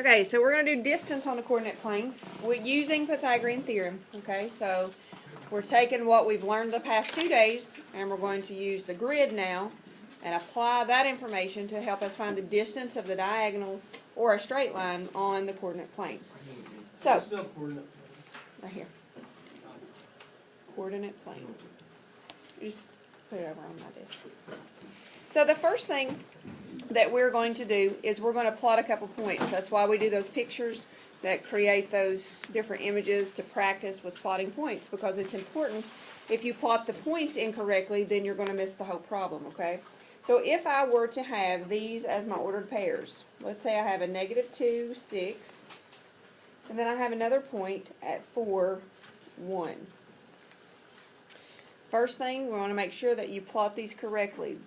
Okay, so we're going to do distance on the coordinate plane using Pythagorean Theorem. Okay, so we're taking what we've learned the past 2 days, and we're going to use the grid now and apply that information to help us find the distance of the diagonals or a straight line on the coordinate plane. So, right here, coordinate plane. Just put it over on my desk. So the first thing that we're going to do is we're going to plot a couple points. That's why we do those pictures that create those different images to practice with plotting points, because it's important. If you plot the points incorrectly, then you're going to miss the whole problem, okay? So if I were to have these as my ordered pairs, let's say I have a -2, 6, and then I have another point at 4, 1. First thing, we want to make sure that you plot these correctly.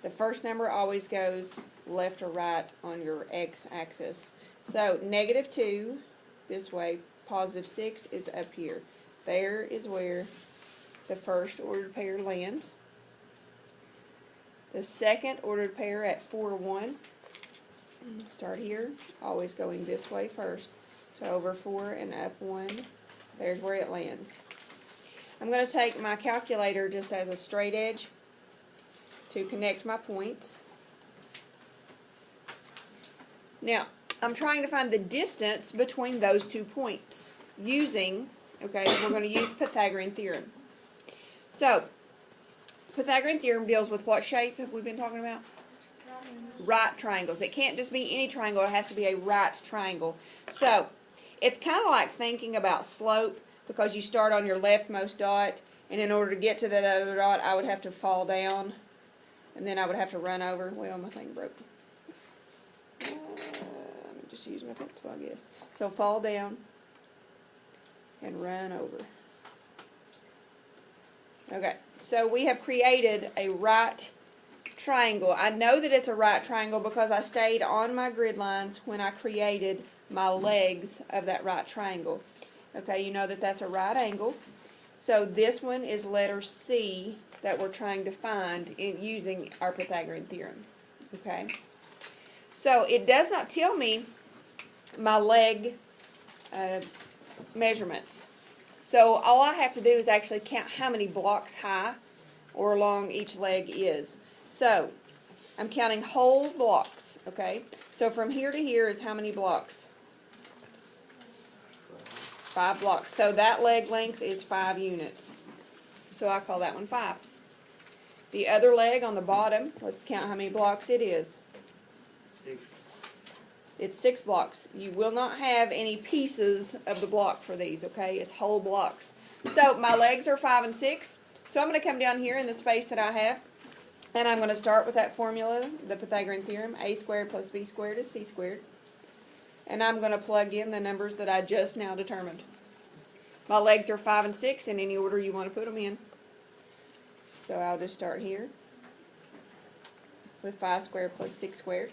The first number always goes left or right on your x-axis. So -2 this way, +6 is up here. There is where the first ordered pair lands. The second ordered pair at 4, 1. Start here, always going this way first. So over 4 and up 1, there's where it lands. I'm going to take my calculator just as a straight edge to connect my points. Now, I'm trying to find the distance between those 2 points using, okay, we're going to use Pythagorean Theorem. So, Pythagorean Theorem deals with what shape have we been talking about? Right triangles. It can't just be any triangle, it has to be a right triangle. So, it's kind of like thinking about slope, because you start on your leftmost dot, and in order to get to that other dot, I would have to fall down, and then I would have to run over. Well, my thing broke. Let me just use my pencil, I guess. So fall down and run over. Okay, so we have created a right triangle. I know that it's a right triangle because I stayed on my grid lines when I created my legs of that right triangle. Okay, you know that that's a right angle. So this one is letter C that we're trying to find in using our Pythagorean Theorem. Okay, so it does not tell me my leg measurements. So all I have to do is actually count how many blocks high or long each leg is. So I'm counting whole blocks. Okay, so from here to here is how many blocks? 5 blocks. So that leg length is 5 units. So I call that one 5. The other leg on the bottom, let's count how many blocks it is. 6. It's 6 blocks. You will not have any pieces of the block for these, okay? It's whole blocks. So my legs are 5 and 6. So I'm going to come down here in the space that I have, and I'm going to start with that formula, the Pythagorean Theorem, a squared plus b squared is c squared. And I'm going to plug in the numbers that I just now determined. My legs are 5 and 6 in any order you want to put them in. So I'll just start here with 5 squared plus 6 squared.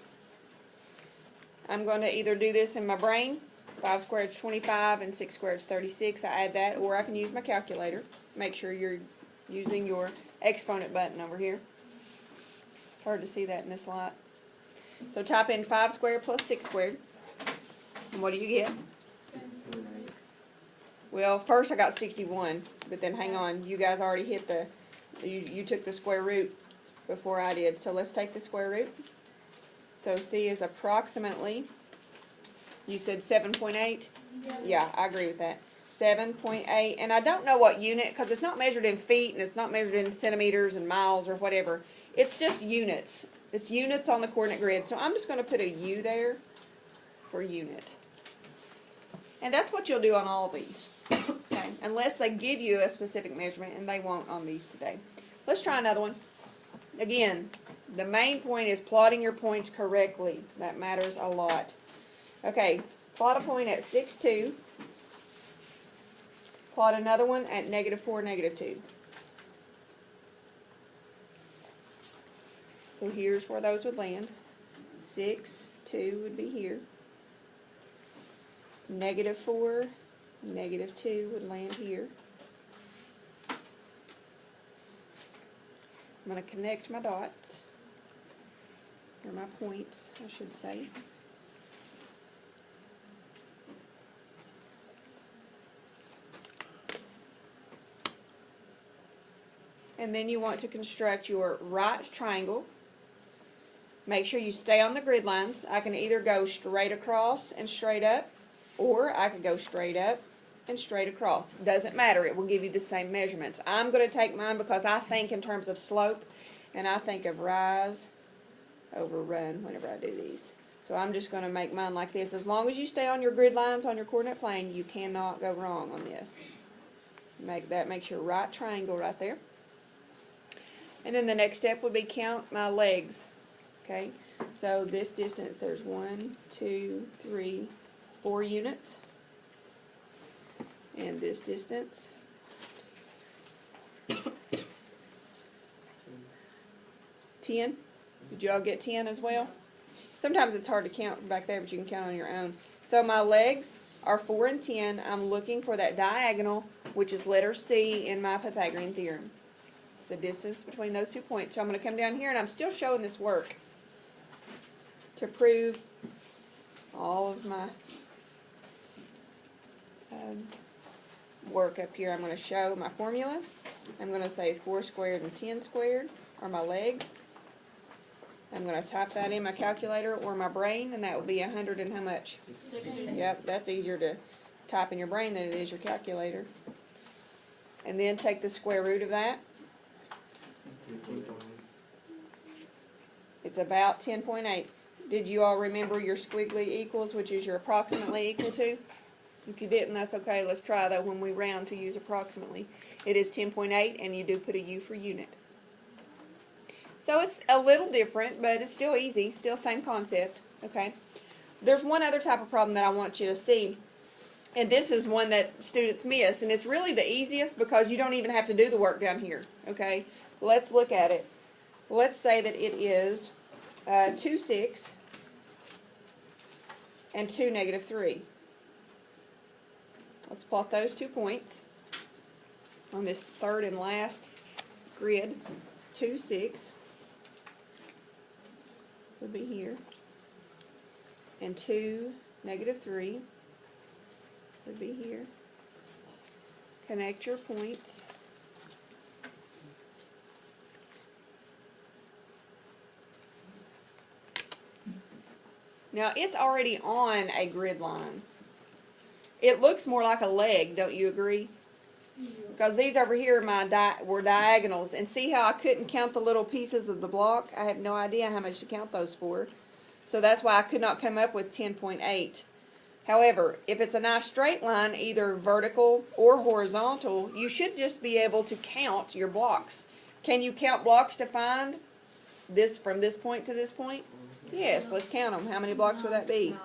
I'm going to either do this in my brain. 5 squared is 25 and 6 squared is 36. I add that, or I can use my calculator. Make sure you're using your exponent button over here. Hard to see that in this light. So type in 5 squared plus 6 squared. And what do you get? Well, first I got 61, but then hang on, you guys already hit the, you took the square root before I did. So let's take the square root. So C is approximately, you said 7.8? Yeah, I agree with that. 7.8, and I don't know what unit, because it's not measured in feet, and it's not measured in centimeters and miles or whatever. It's just units. It's units on the coordinate grid. So I'm just going to put a U there for unit. And that's what you'll do on all of these, okay? Unless they give you a specific measurement, and they won't on these today. Let's try another one. Again, the main point is plotting your points correctly. That matters a lot. Okay, plot a point at 6, 2. Plot another one at -4, -2. So here's where those would land. 6, 2 would be here. -4, -2 would land here. I'm going to connect my dots, or my points, I should say. and then you want to construct your right triangle. Make sure you stay on the grid lines. I can either go straight across and straight up, or I could go straight up and straight across. Doesn't matter, it will give you the same measurements. I'm going to take mine because I think in terms of slope, and I think of rise over run whenever I do these. So I'm just going to make mine like this. As long as you stay on your grid lines on your coordinate plane, you cannot go wrong on this. Makes your right triangle right there. And then the next step would be count my legs. Okay, so this distance, there's 1, 2, 3, 4 units. And this distance, 10. Did you all get 10 as well? Sometimes it's hard to count back there, but you can count on your own. So my legs are 4 and 10. I'm looking for that diagonal, which is letter C in my Pythagorean theorem. It's the distance between those 2 points. So I'm going to come down here, and I'm still showing this work to prove all of my work up here. I'm going to show my formula. I'm going to say 4 squared and 10 squared are my legs. I'm going to type that in my calculator or my brain, and that will be 100 and how much? 60. Yep, that's easier to type in your brain than it is your calculator. And then take the square root of that. It's about 10.8. Did you all remember your squiggly equals, which is your approximately equal to? If you didn't, that's okay. Let's try that when we round to use approximately. It is 10.8, and you do put a U for unit. So it's a little different, but it's still easy. Still same concept. Okay. There's one other type of problem that I want you to see, and this is one that students miss, and it's really the easiest because you don't even have to do the work down here. Okay. Let's look at it. Let's say that it is 2, 6 and 2, -3. Let's plot those 2 points on this third and last grid. 2, 6 would be here, and 2, -3 would be here. Connect your points. Now it's already on a grid line. It looks more like a leg, don't you agree? Because these over here were diagonals. And see how I couldn't count the little pieces of the block? I have no idea how much to count those for. So that's why I could not come up with 10.8. However, if it's a nice straight line, either vertical or horizontal, you should just be able to count your blocks. Can you count blocks to find this from this point to this point? Yes, let's count them. How many blocks would that be?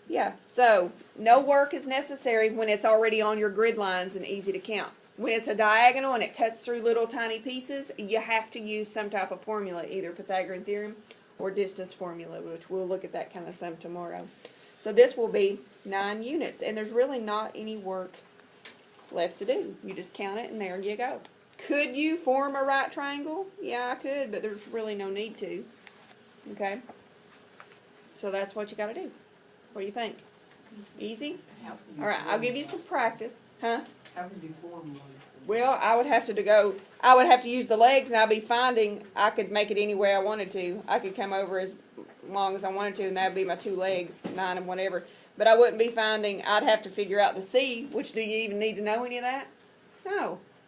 Yeah, so no work is necessary when it's already on your grid lines and easy to count. When it's a diagonal and it cuts through little tiny pieces, you have to use some type of formula, either Pythagorean theorem or distance formula, which we'll look at that kind of some tomorrow. So this will be 9 units, and there's really not any work left to do. You just count it, and there you go. Could you form a right triangle? Yeah, I could, but there's really no need to. Okay? So that's what you got to do. What do you think? Easy? All right, I'll give you some practice. Huh? How can you form one? Well, I would have to use the legs, and I'd be finding I could make it any way I wanted to. I could come over as long as I wanted to, and that would be my 2 legs, 9 and whatever. But I wouldn't be finding, I'd have to figure out the C, which do you even need to know any of that? No.